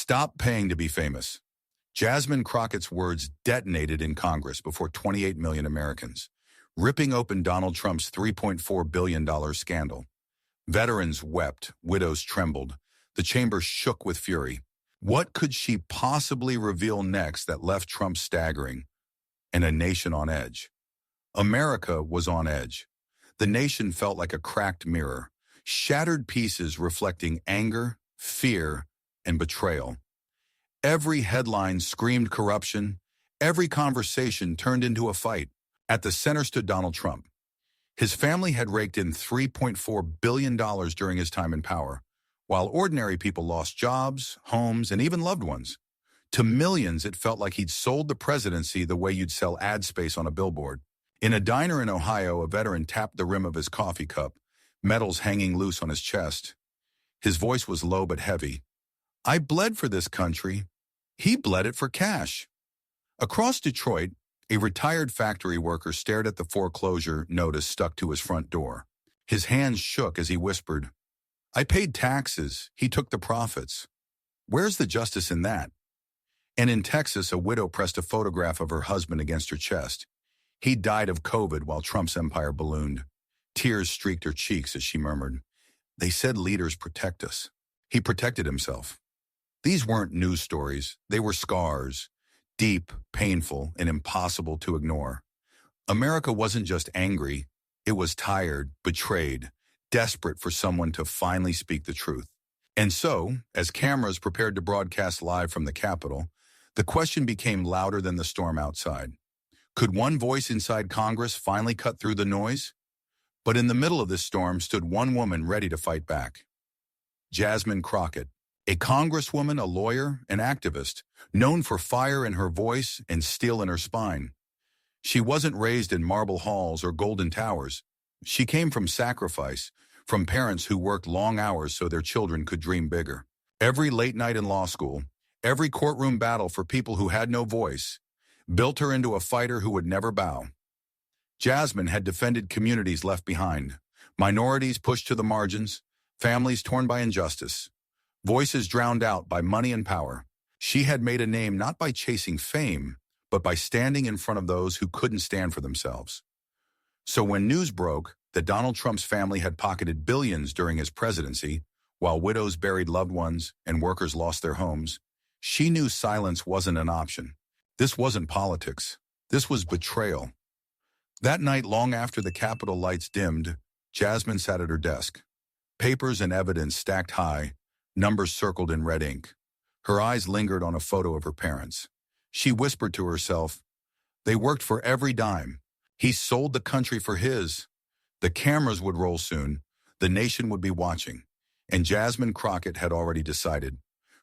Stop paying to be famous. Jasmine Crockett's words detonated in Congress before 28 million Americans, ripping open Donald Trump's $3.4 billion scandal. Veterans wept, widows trembled. The chamber shook with fury. What could she possibly reveal next that left Trump staggering and a nation on edge? America was on edge. The nation felt like a cracked mirror, shattered pieces reflecting anger, fear, and betrayal. Every headline screamed corruption. Every conversation turned into a fight. At the center stood Donald Trump. His family had raked in $3.4 billion during his time in power, while ordinary people lost jobs, homes, and even loved ones. To millions, it felt like he'd sold the presidency the way you'd sell ad space on a billboard. In a diner in Ohio, a veteran tapped the rim of his coffee cup, medals hanging loose on his chest. His voice was low but heavy. "I bled for this country. He bled it for cash." Across Detroit, a retired factory worker stared at the foreclosure notice stuck to his front door. His hands shook as he whispered, "I paid taxes. He took the profits. Where's the justice in that?" And in Texas, a widow pressed a photograph of her husband against her chest. He died of COVID while Trump's empire ballooned. Tears streaked her cheeks as she murmured, "They said leaders protect us." He protected himself. These weren't news stories. They were scars, deep, painful, and impossible to ignore. America wasn't just angry. It was tired, betrayed, desperate for someone to finally speak the truth. And so, as cameras prepared to broadcast live from the Capitol, the question became louder than the storm outside. Could one voice inside Congress finally cut through the noise? But in the middle of this storm stood one woman ready to fight back. Jasmine Crockett, a congresswoman, a lawyer, an activist, known for fire in her voice and steel in her spine. She wasn't raised in marble halls or golden towers. She came from sacrifice, from parents who worked long hours so their children could dream bigger. Every late night in law school, every courtroom battle for people who had no voice, built her into a fighter who would never bow. Jasmine had defended communities left behind, minorities pushed to the margins, families torn by injustice, voices drowned out by money and power. She had made a name not by chasing fame, but by standing in front of those who couldn't stand for themselves. So when news broke that Donald Trump's family had pocketed billions during his presidency, while widows buried loved ones and workers lost their homes, she knew silence wasn't an option. This wasn't politics. This was betrayal. That night, long after the Capitol lights dimmed, Jasmine sat at her desk. Papers and evidence stacked high, numbers circled in red ink. Her eyes lingered on a photo of her parents. She whispered to herself, "They worked for every dime. He sold the country for his." The cameras would roll soon. The nation would be watching. And Jasmine Crockett had already decided.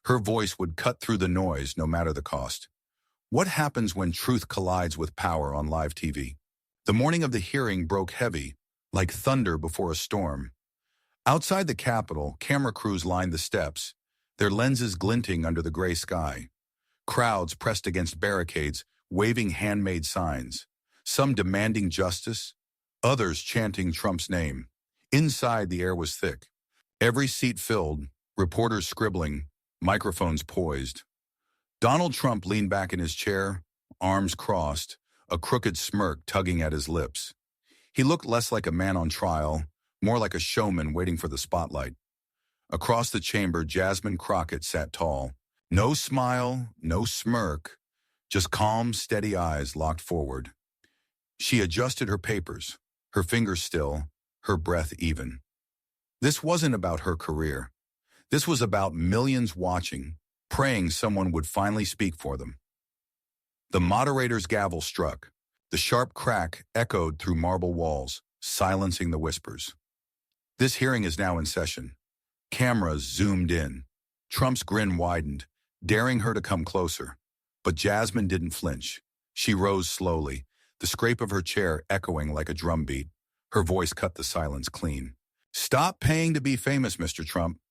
Her voice would cut through the noise no matter the cost. What happens when truth collides with power on live TV? The morning of the hearing broke heavy, like thunder before a storm. Outside the Capitol, camera crews lined the steps, their lenses glinting under the gray sky. Crowds pressed against barricades, waving handmade signs, some demanding justice, others chanting Trump's name. Inside, the air was thick. Every seat filled, reporters scribbling, microphones poised. Donald Trump leaned back in his chair, arms crossed, a crooked smirk tugging at his lips. He looked less like a man on trial, more like a showman waiting for the spotlight. Across the chamber, Jasmine Crockett sat tall. No smile, no smirk, just calm, steady eyes locked forward. She adjusted her papers, her fingers still, her breath even. This wasn't about her career. This was about millions watching, praying someone would finally speak for them. The moderator's gavel struck. The sharp crack echoed through marble walls, silencing the whispers. This hearing is now in session. Cameras zoomed in. Trump's grin widened, daring her to come closer. But Jasmine didn't flinch. She rose slowly, the scrape of her chair echoing like a drumbeat. Her voice cut the silence clean. "Stop paying to be famous, Mr. Trump."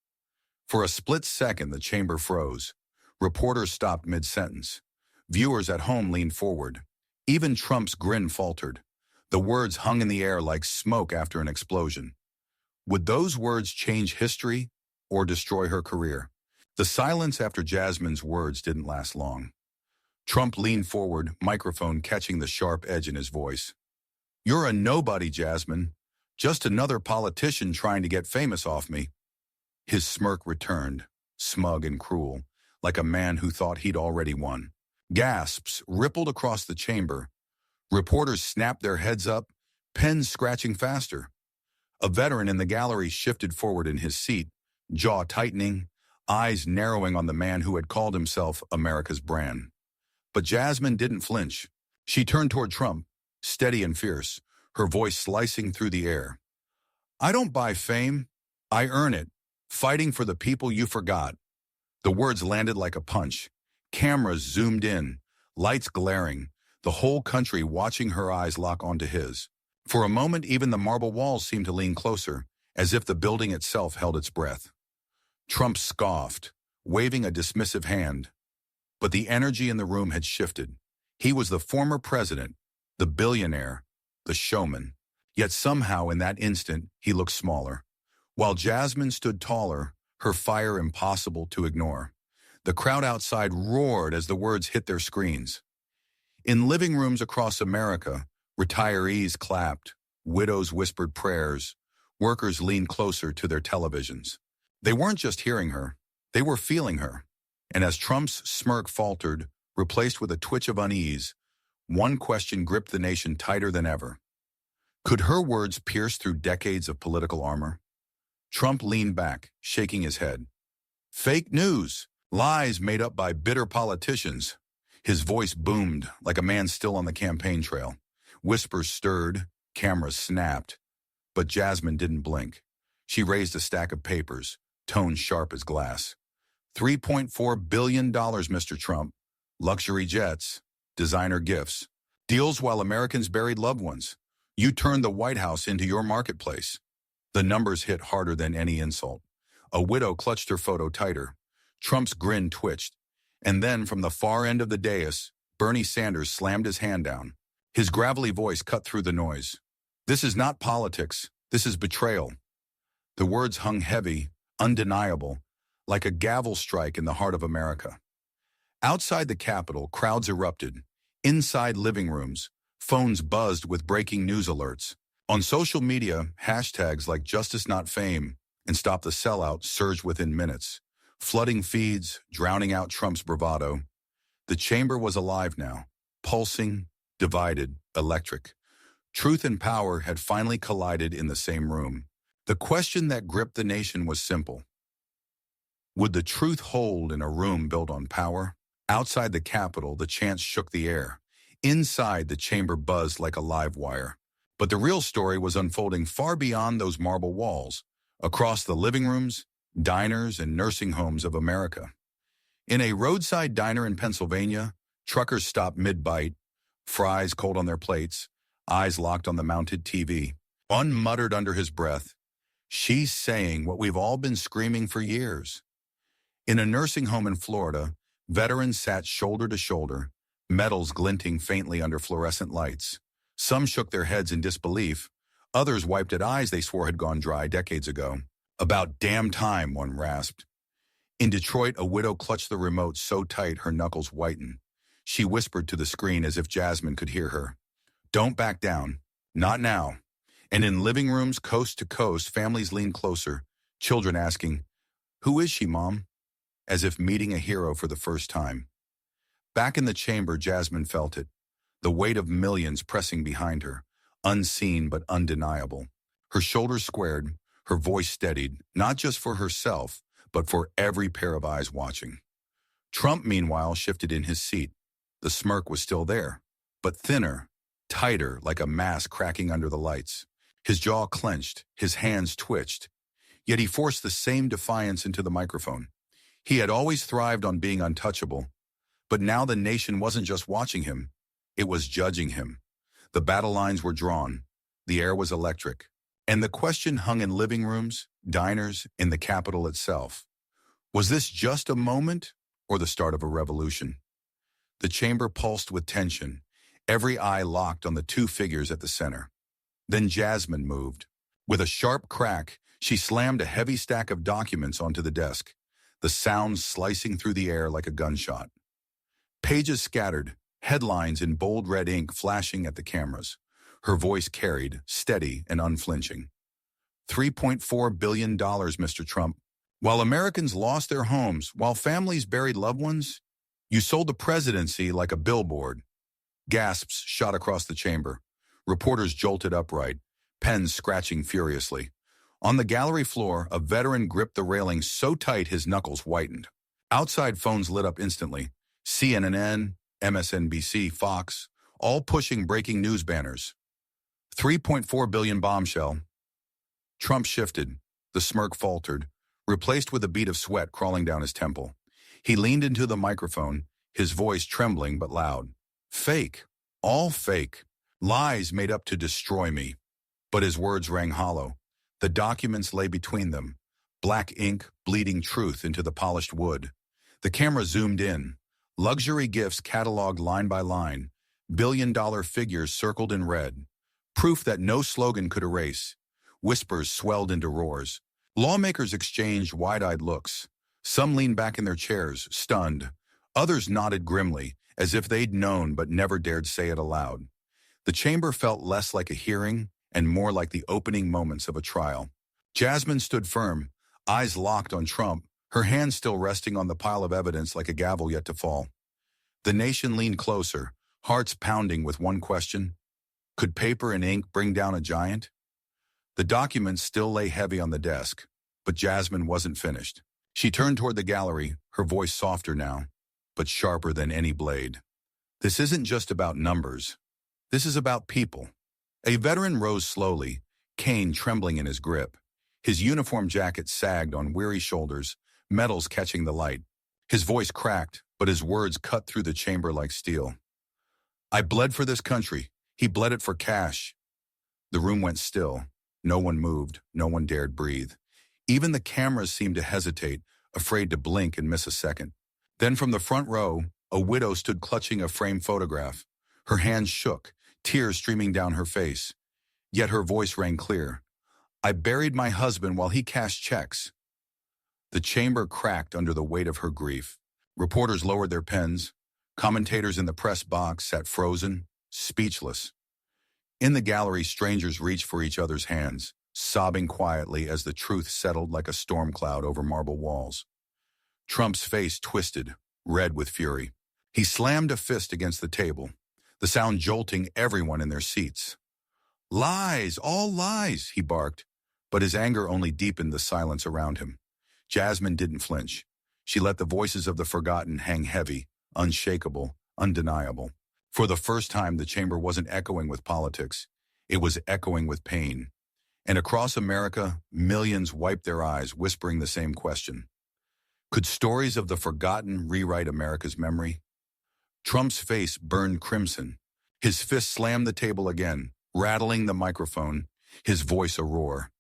For a split second, the chamber froze. Reporters stopped mid-sentence. Viewers at home leaned forward. Even Trump's grin faltered. The words hung in the air like smoke after an explosion. Would those words change history or destroy her career? The silence after Jasmine's words didn't last long. Trump leaned forward, microphone catching the sharp edge in his voice. "You're a nobody, Jasmine. Just another politician trying to get famous off me." His smirk returned, smug and cruel, like a man who thought he'd already won. Gasps rippled across the chamber. Reporters snapped their heads up, pens scratching faster. A veteran in the gallery shifted forward in his seat, jaw tightening, eyes narrowing on the man who had called himself America's brand. But Jasmine didn't flinch. She turned toward Trump, steady and fierce, her voice slicing through the air. "I don't buy fame. I earn it, fighting for the people you forgot." The words landed like a punch. Cameras zoomed in, lights glaring, the whole country watching her eyes lock onto his. For a moment, even the marble walls seemed to lean closer, as if the building itself held its breath. Trump scoffed, waving a dismissive hand. But the energy in the room had shifted. He was the former president, the billionaire, the showman. Yet somehow in that instant, he looked smaller. While Jasmine stood taller, her fire impossible to ignore. The crowd outside roared as the words hit their screens. In living rooms across America, retirees clapped, widows whispered prayers, workers leaned closer to their televisions. They weren't just hearing her, they were feeling her. And as Trump's smirk faltered, replaced with a twitch of unease, one question gripped the nation tighter than ever. Could her words pierce through decades of political armor? Trump leaned back, shaking his head. "Fake news, lies made up by bitter politicians." His voice boomed like a man still on the campaign trail. Whispers stirred, cameras snapped. But Jasmine didn't blink. She raised a stack of papers, tone sharp as glass. $3.4 billion, Mr. Trump. Luxury jets, designer gifts, deals while Americans buried loved ones. You turned the White House into your marketplace. The numbers hit harder than any insult. A widow clutched her photo tighter. Trump's grin twitched. And then from the far end of the dais, Bernie Sanders slammed his hand down. His gravelly voice cut through the noise. "This is not politics. This is betrayal." The words hung heavy, undeniable, like a gavel strike in the heart of America. Outside the Capitol, crowds erupted. Inside living rooms, phones buzzed with breaking news alerts. On social media, hashtags like Justice Not Fame and Stop the Sellout surged within minutes, flooding feeds, drowning out Trump's bravado. The chamber was alive now, pulsing, divided, electric. Truth and power had finally collided in the same room. The question that gripped the nation was simple. Would the truth hold in a room built on power? Outside the Capitol, the chants shook the air. Inside, the chamber buzzed like a live wire. But the real story was unfolding far beyond those marble walls, across the living rooms, diners, and nursing homes of America. In a roadside diner in Pennsylvania, truckers stopped mid-bite, fries cold on their plates, eyes locked on the mounted TV. One muttered under his breath, "She's saying what we've all been screaming for years." In a nursing home in Florida, veterans sat shoulder to shoulder, medals glinting faintly under fluorescent lights. Some shook their heads in disbelief. Others wiped at eyes they swore had gone dry decades ago. "About damn time," one rasped. In Detroit, a widow clutched the remote so tight her knuckles whitened. She whispered to the screen as if Jasmine could hear her. "Don't back down. Not now." And in living rooms coast to coast, families leaned closer, children asking, "Who is she, Mom?" As if meeting a hero for the first time. Back in the chamber, Jasmine felt it, the weight of millions pressing behind her, unseen but undeniable. Her shoulders squared, her voice steadied, not just for herself, but for every pair of eyes watching. Trump, meanwhile, shifted in his seat. The smirk was still there, but thinner, tighter, like a mask cracking under the lights. His jaw clenched, his hands twitched, yet he forced the same defiance into the microphone. He had always thrived on being untouchable, but now the nation wasn't just watching him, it was judging him. The battle lines were drawn, the air was electric, and the question hung in living rooms, diners, in the Capitol itself. Was this just a moment or the start of a revolution? The chamber pulsed with tension, every eye locked on the two figures at the center. Then Jasmine moved. With a sharp crack, she slammed a heavy stack of documents onto the desk. the sound slicing through the air like a gunshot. Pages scattered, headlines in bold red ink flashing at the cameras. Her voice carried, steady and unflinching. $3.4 billion, Mr. Trump. While Americans lost their homes, while families buried loved ones, you sold the presidency like a billboard. Gasps shot across the chamber. Reporters jolted upright, pens scratching furiously. On the gallery floor, a veteran gripped the railing so tight his knuckles whitened. Outside phones lit up instantly. CNN, MSNBC, Fox, all pushing breaking news banners. 3.4 billion bombshell. Trump shifted. The smirk faltered, replaced with a bead of sweat crawling down his temple. He leaned into the microphone, his voice trembling but loud. Fake. All fake. Lies made up to destroy me. But his words rang hollow. The documents lay between them. Black ink bleeding truth into the polished wood. The camera zoomed in. Luxury gifts cataloged line by line. Billion-dollar figures circled in red. Proof that no slogan could erase. Whispers swelled into roars. Lawmakers exchanged wide-eyed looks. Some leaned back in their chairs, stunned. Others nodded grimly, as if they'd known but never dared say it aloud. The chamber felt less like a hearing and more like the opening moments of a trial. Jasmine stood firm, eyes locked on Trump, her hands still resting on the pile of evidence like a gavel yet to fall. The nation leaned closer, hearts pounding with one question. Could paper and ink bring down a giant? The documents still lay heavy on the desk, but Jasmine wasn't finished. She turned toward the gallery, her voice softer now, but sharper than any blade. This isn't just about numbers. This is about people. A veteran rose slowly, cane trembling in his grip. His uniform jacket sagged on weary shoulders, metals catching the light. His voice cracked, but his words cut through the chamber like steel. I bled for this country. He bled it for cash. The room went still. No one moved. No one dared breathe. Even the cameras seemed to hesitate, afraid to blink and miss a second. Then from the front row, a widow stood clutching a framed photograph. Her hands shook, tears streaming down her face. Yet her voice rang clear. I buried my husband while he cashed checks. The chamber cracked under the weight of her grief. Reporters lowered their pens. Commentators in the press box sat frozen, speechless. In the gallery, strangers reached for each other's hands, sobbing quietly as the truth settled like a storm cloud over marble walls. Trump's face twisted, red with fury. He slammed a fist against the table, the sound jolting everyone in their seats. Lies, all lies, he barked, but his anger only deepened the silence around him. Jasmine didn't flinch. She let the voices of the forgotten hang heavy, unshakable, undeniable. For the first time, the chamber wasn't echoing with politics. It was echoing with pain. And across America, millions wiped their eyes, whispering the same question. Could stories of the forgotten rewrite America's memory? Trump's face burned crimson. His fist slammed the table again, rattling the microphone, his voice a roar.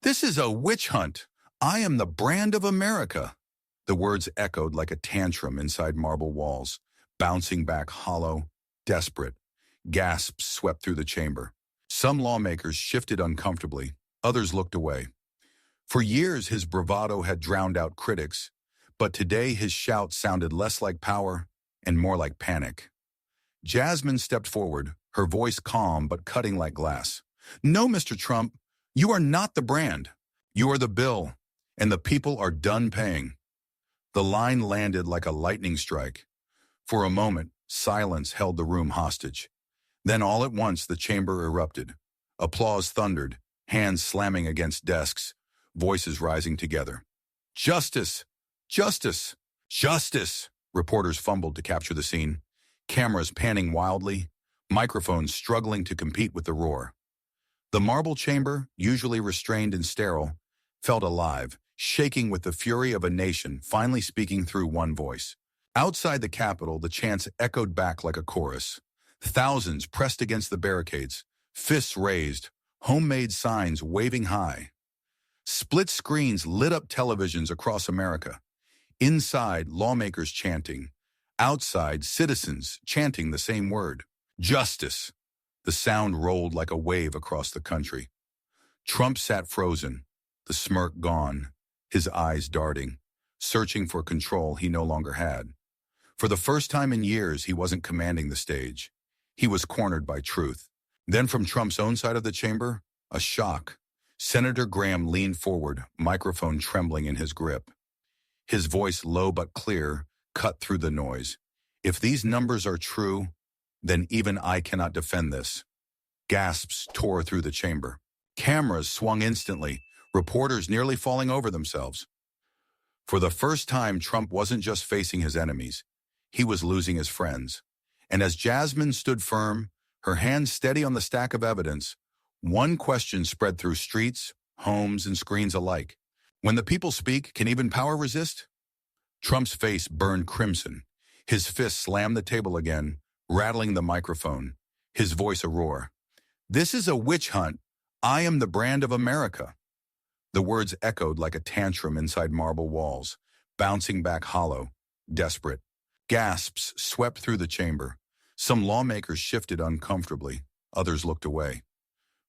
This is a witch hunt. I am the brand of America. The words echoed like a tantrum inside marble walls, bouncing back hollow, desperate. Gasps swept through the chamber. Some lawmakers shifted uncomfortably. Others looked away. For years, his bravado had drowned out critics, but today his shout sounded less like power and more like panic. Jasmine stepped forward, her voice calm but cutting like glass. No, Mr. Trump, you are not the brand. You are the bill, and the people are done paying. The line landed like a lightning strike. For a moment, silence held the room hostage. Then all at once the chamber erupted. Applause thundered, hands slamming against desks, voices rising together. Justice! Justice! Justice! Reporters fumbled to capture the scene, cameras panning wildly, microphones struggling to compete with the roar. The marble chamber, usually restrained and sterile, felt alive, shaking with the fury of a nation finally speaking through one voice. Outside the Capitol, the chants echoed back like a chorus. Thousands pressed against the barricades, fists raised, homemade signs waving high. Split screens lit up televisions across America. Inside, lawmakers chanting. Outside, citizens chanting the same word. Justice. The sound rolled like a wave across the country. Trump sat frozen, the smirk gone, his eyes darting. searching for control he no longer had. For the first time in years, he wasn't commanding the stage. He was cornered by truth. Then from Trump's own side of the chamber, a shock. Senator Graham leaned forward, microphone trembling in his grip. His voice, low but clear, cut through the noise. If these numbers are true, then even I cannot defend this. Gasps tore through the chamber. Cameras swung instantly, reporters nearly falling over themselves. For the first time, Trump wasn't just facing his enemies. He was losing his friends. And as Jasmine stood firm, her hands steady on the stack of evidence, one question spread through streets, homes, and screens alike. When the people speak, can even power resist? Trump's face burned crimson. His fist slammed the table again, rattling the microphone, his voice a roar. This is a witch hunt. I am the brand of America. The words echoed like a tantrum inside marble walls, bouncing back hollow, desperate. Gasps swept through the chamber. Some lawmakers shifted uncomfortably. Others looked away.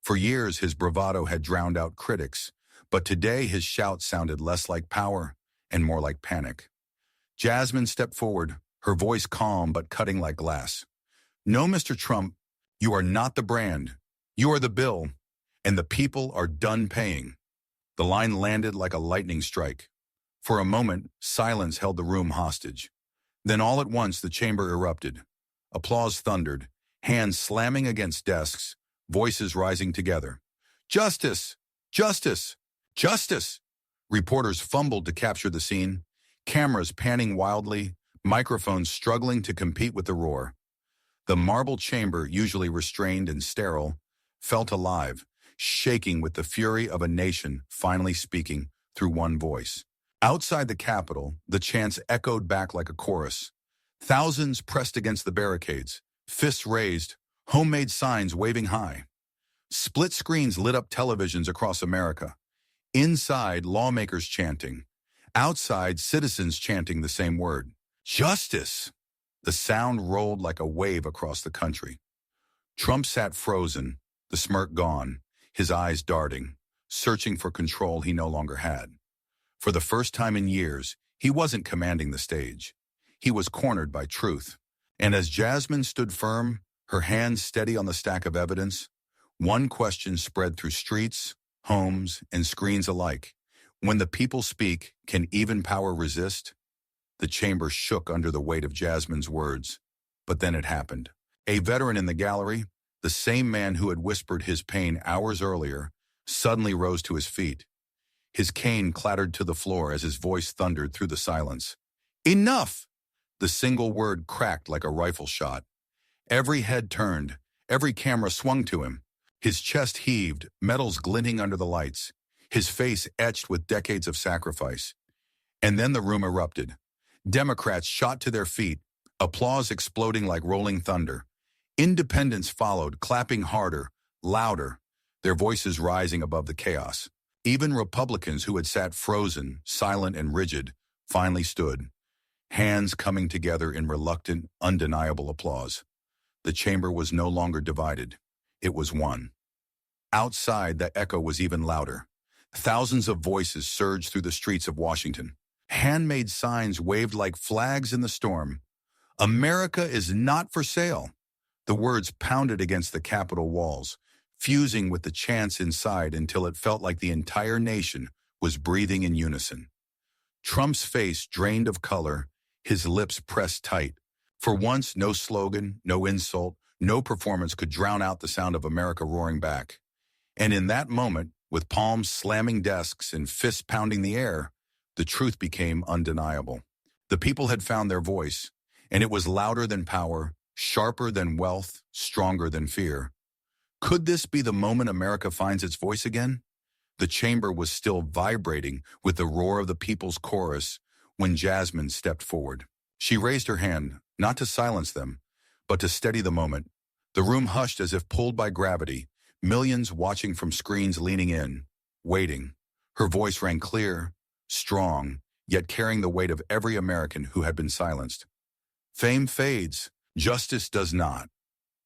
For years, his bravado had drowned out critics, but today his shout sounded less like power and more like panic. Jasmine stepped forward, her voice calm but cutting like glass. No, Mr. Trump, you are not the brand. You are the bill, and the people are done paying. The line landed like a lightning strike. For a moment, silence held the room hostage. Then all at once, the chamber erupted. Applause thundered, hands slamming against desks, voices rising together. Justice! Justice! Justice! Reporters fumbled to capture the scene, cameras panning wildly, microphones struggling to compete with the roar. The marble chamber, usually restrained and sterile, felt alive, shaking with the fury of a nation finally speaking through one voice. Outside the Capitol, the chants echoed back like a chorus. Thousands pressed against the barricades, fists raised, homemade signs waving high. Split screens lit up televisions across America. Inside, lawmakers chanting. Outside, citizens chanting the same word. Justice! The sound rolled like a wave across the country. Trump sat frozen, the smirk gone, his eyes darting, searching for control he no longer had. For the first time in years, he wasn't commanding the stage. He was cornered by truth. And as Jasmine stood firm, her hands steady on the stack of evidence, one question spread through streets, homes, and screens alike. When the people speak, can even power resist? The chamber shook under the weight of Jasmine's words. But then it happened. A veteran in the gallery, the same man who had whispered his pain hours earlier, suddenly rose to his feet. His cane clattered to the floor as his voice thundered through the silence. Enough! The single word cracked like a rifle shot. Every head turned, every camera swung to him. His chest heaved, metals glinting under the lights, his face etched with decades of sacrifice. And then the room erupted. Democrats shot to their feet, applause exploding like rolling thunder. Independents followed, clapping harder, louder, their voices rising above the chaos. Even Republicans who had sat frozen, silent and rigid, finally stood, hands coming together in reluctant, undeniable applause. The chamber was no longer divided. It was one. Outside, the echo was even louder. Thousands of voices surged through the streets of Washington. Handmade signs waved like flags in the storm. America is not for sale. The words pounded against the Capitol walls, fusing with the chants inside until it felt like the entire nation was breathing in unison. Trump's face drained of color, his lips pressed tight. For once, no slogan, no insult, no performance could drown out the sound of America roaring back. And in that moment, with palms slamming desks and fists pounding the air, the truth became undeniable. The people had found their voice, and it was louder than power, sharper than wealth, stronger than fear. Could this be the moment America finds its voice again? The chamber was still vibrating with the roar of the people's chorus when Jasmine stepped forward. She raised her hand, not to silence them, but to steady the moment. The room hushed as if pulled by gravity, millions watching from screens leaning in, waiting. Her voice rang clear, strong, yet carrying the weight of every American who had been silenced. Fame fades, justice does not.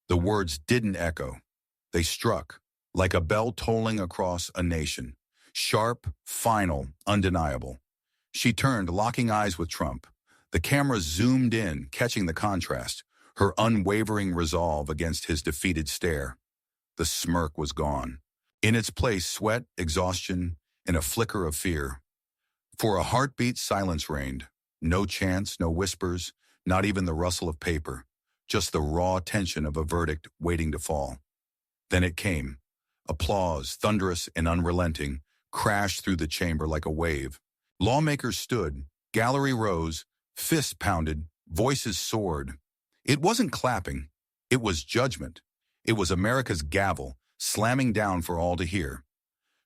The words didn't echo. They struck, like a bell tolling across a nation. Sharp, final, undeniable. She turned, locking eyes with Trump. The camera zoomed in, catching the contrast, her unwavering resolve against his defeated stare. The smirk was gone. In its place, sweat, exhaustion, and a flicker of fear. For a heartbeat, silence reigned. No chants, no whispers, not even the rustle of paper. Just the raw tension of a verdict waiting to fall. Then it came. Applause, thunderous and unrelenting, crashed through the chamber like a wave. Lawmakers stood, gallery rose, fists pounded, voices soared. It wasn't clapping. It was judgment. It was America's gavel, slamming down for all to hear.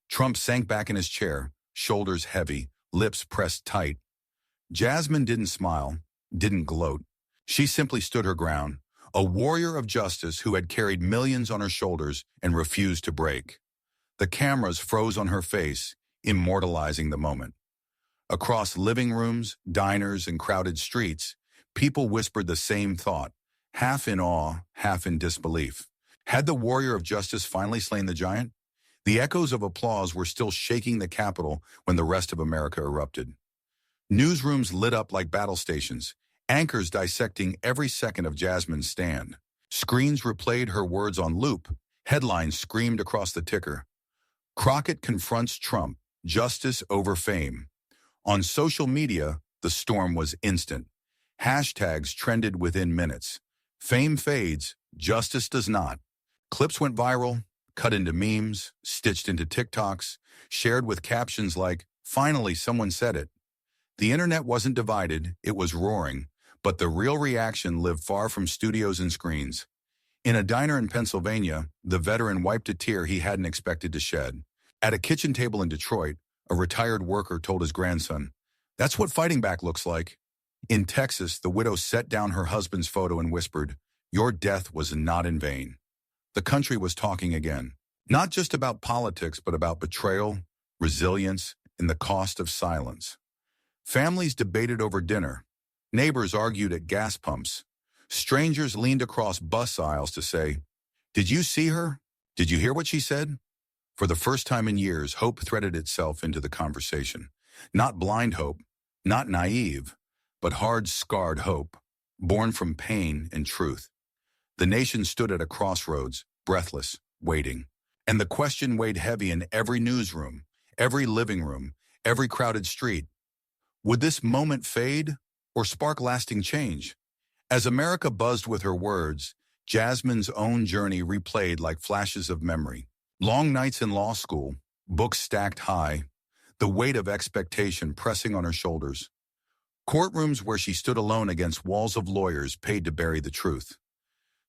Trump sank back in his chair, shoulders heavy, lips pressed tight. Jasmine didn't smile, didn't gloat. She simply stood her ground, a warrior of justice who had carried millions on her shoulders and refused to break. The cameras froze on her face, immortalizing the moment. Across living rooms, diners, and crowded streets, people whispered the same thought, half in awe, half in disbelief. Had the warrior of justice finally slain the giant? The echoes of applause were still shaking the Capitol when the rest of America erupted. Newsrooms lit up like battle stations, anchors dissecting every second of Jasmine's stand. Screens replayed her words on loop, headlines screamed across the ticker. Crockett confronts Trump, justice over fame. On social media, the storm was instant. Hashtags trended within minutes. Fame fades, justice does not. Clips went viral, cut into memes, stitched into TikToks, shared with captions like, "Finally, someone said it." The internet wasn't divided, it was roaring, but the real reaction lived far from studios and screens. In a diner in Pennsylvania, the veteran wiped a tear he hadn't expected to shed. At a kitchen table in Detroit, a retired worker told his grandson, "That's what fighting back looks like." In Texas, the widow set down her husband's photo and whispered, "Your death was not in vain." The country was talking again, not just about politics, but about betrayal, resilience, and the cost of silence. Families debated over dinner. Neighbors argued at gas pumps. Strangers leaned across bus aisles to say, "Did you see her? Did you hear what she said?" For the first time in years, hope threaded itself into the conversation. Not blind hope, not naive, but hard, scarred hope, born from pain and truth. The nation stood at a crossroads, breathless, waiting. And the question weighed heavy in every newsroom, every living room, every crowded street. Would this moment fade or spark lasting change? As America buzzed with her words, Jasmine's own journey replayed like flashes of memory. Long nights in law school, books stacked high, the weight of expectation pressing on her shoulders. Courtrooms where she stood alone against walls of lawyers paid to bury the truth.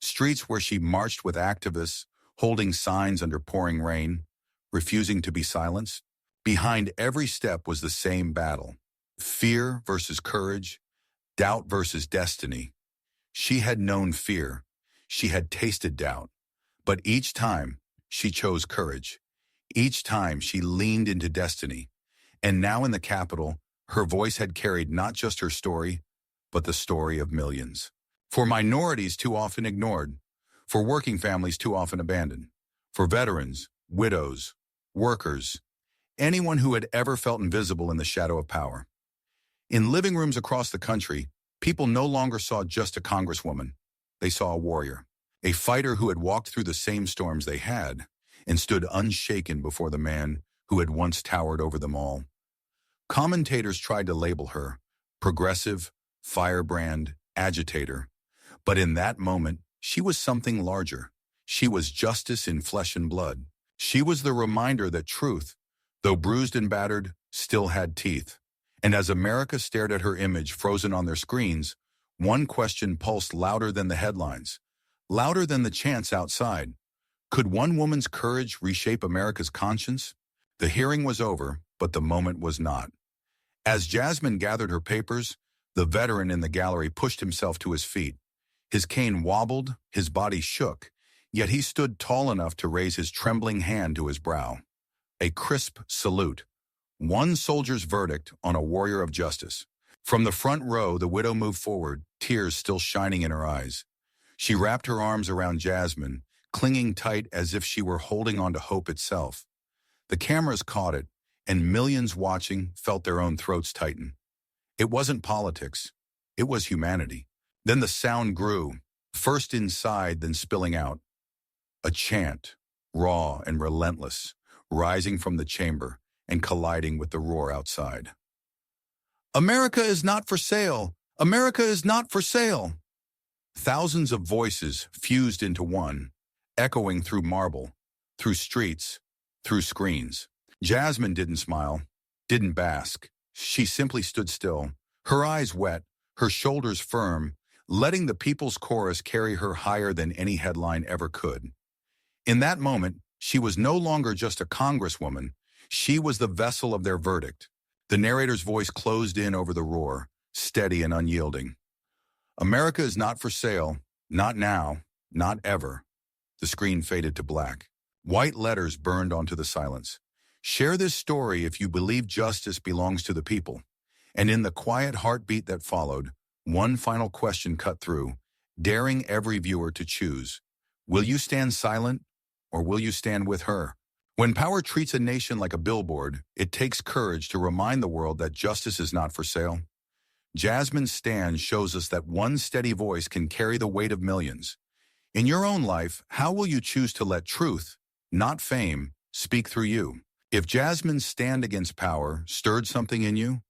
Streets where she marched with activists, holding signs under pouring rain, refusing to be silenced. Behind every step was the same battle. Fear versus courage, doubt versus destiny. She had known fear. She had tasted doubt. But each time, she chose courage. Each time, she leaned into destiny. And now in the Capitol, her voice had carried not just her story, but the story of millions. For minorities too often ignored, for working families too often abandoned, for veterans, widows, workers, anyone who had ever felt invisible in the shadow of power. In living rooms across the country, people no longer saw just a congresswoman. They saw a warrior, a fighter who had walked through the same storms they had and stood unshaken before the man who had once towered over them all. Commentators tried to label her progressive, firebrand, agitator. But in that moment, she was something larger. She was justice in flesh and blood. She was the reminder that truth, though bruised and battered, still had teeth. And as America stared at her image frozen on their screens, one question pulsed louder than the headlines, louder than the chants outside. Could one woman's courage reshape America's conscience? The hearing was over, but the moment was not. As Jasmine gathered her papers, the veteran in the gallery pushed himself to his feet. His cane wobbled, his body shook, yet he stood tall enough to raise his trembling hand to his brow. A crisp salute. One soldier's verdict on a warrior of justice. From the front row, the widow moved forward, tears still shining in her eyes. She wrapped her arms around Jasmine, clinging tight as if she were holding on to hope itself. The cameras caught it, and millions watching felt their own throats tighten. It wasn't politics. It was humanity. Then the sound grew, first inside, then spilling out. A chant, raw and relentless, rising from the chamber and colliding with the roar outside. America is not for sale! America is not for sale! Thousands of voices fused into one, echoing through marble, through streets, through screens. Jasmine didn't smile, didn't bask. She simply stood still, her eyes wet, her shoulders firm, letting the people's chorus carry her higher than any headline ever could. In that moment, she was no longer just a congresswoman. She was the vessel of their verdict. The narrator's voice closed in over the roar, steady and unyielding. America is not for sale, not now, not ever. The screen faded to black. White letters burned onto the silence. Share this story if you believe justice belongs to the people. And in the quiet heartbeat that followed, one final question cut through, daring every viewer to choose. Will you stand silent, or will you stand with her? When power treats a nation like a billboard, it takes courage to remind the world that justice is not for sale. Jasmine's stand shows us that one steady voice can carry the weight of millions. In your own life, how will you choose to let truth, not fame, speak through you? If Jasmine's stand against power stirred something in you,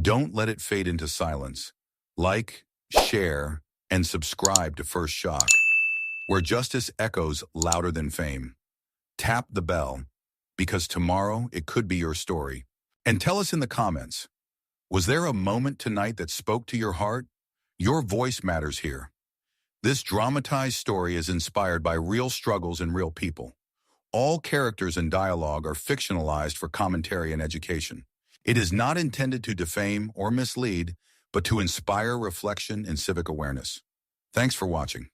don't let it fade into silence. Like, share, and subscribe to First Shock, where justice echoes louder than fame. Tap the bell, because tomorrow it could be your story. And tell us in the comments, was there a moment tonight that spoke to your heart? Your voice matters here. This dramatized story is inspired by real struggles and real people. All characters and dialogue are fictionalized for commentary and education. It is not intended to defame or mislead, but to inspire reflection and civic awareness. Thanks for watching.